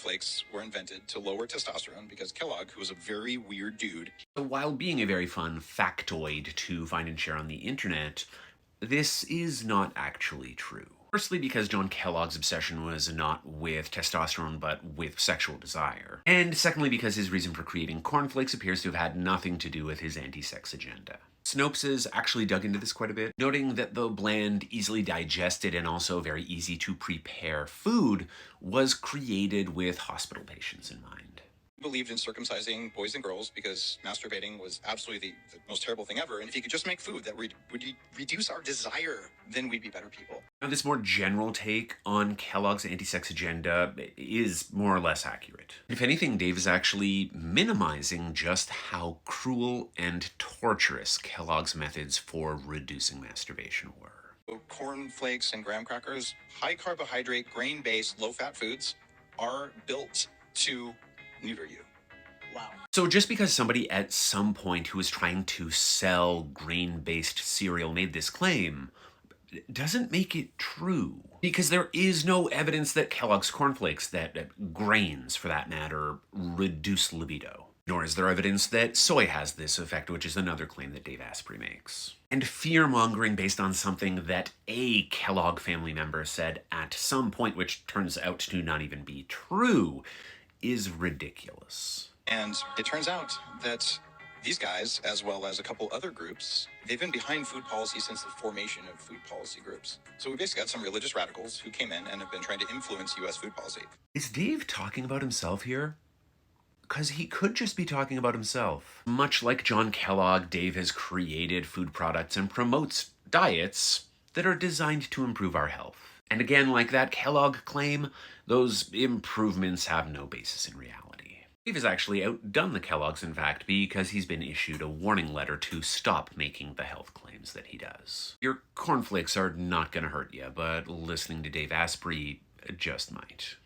cornflakes were invented to lower testosterone because Kellogg, who was a very weird dude. So while being a very fun factoid to find and share on the internet, this is not actually true. Firstly, because John Kellogg's obsession was not with testosterone, but with sexual desire. And secondly, because his reason for creating cornflakes appears to have had nothing to do with his anti-sex agenda. Snopes has actually dug into this quite a bit, noting that the bland, easily digested, and also very easy to prepare food was created with hospital patients in mind. Believed in circumcising boys and girls because masturbating was absolutely the most terrible thing ever. And if you could just make food that would reduce our desire, then we'd be better people. Now, this more general take on Kellogg's anti-sex agenda is more or less accurate. If anything, Dave is actually minimizing just how cruel and torturous Kellogg's methods for reducing masturbation were. Cornflakes and graham crackers, high carbohydrate, grain-based, low-fat foods are built to neuter you. Wow. So just because somebody at some point who was trying to sell grain-based cereal made this claim doesn't make it true. Because there is no evidence that Kellogg's cornflakes, that grains for that matter, reduce libido. Nor is there evidence that soy has this effect, which is another claim that Dave Asprey makes. And fear-mongering based on something that a Kellogg family member said at some point, which turns out to not even be true, is ridiculous. And it turns out that these guys, as well as a couple other groups, they've been behind food policy since the formation of food policy groups. So we basically got some religious radicals who came in and have been trying to influence U.S. food policy. Is Dave talking about himself here? Because he could just be talking about himself. Much like John Kellogg, Dave has created food products and promotes diets that are designed to improve our health. And again, like that Kellogg claim, those improvements have no basis in reality. Dave has actually outdone the Kellogg's, in fact, because he's been issued a warning letter to stop making the health claims that he does. Your cornflakes are not gonna hurt you, but listening to Dave Asprey just might.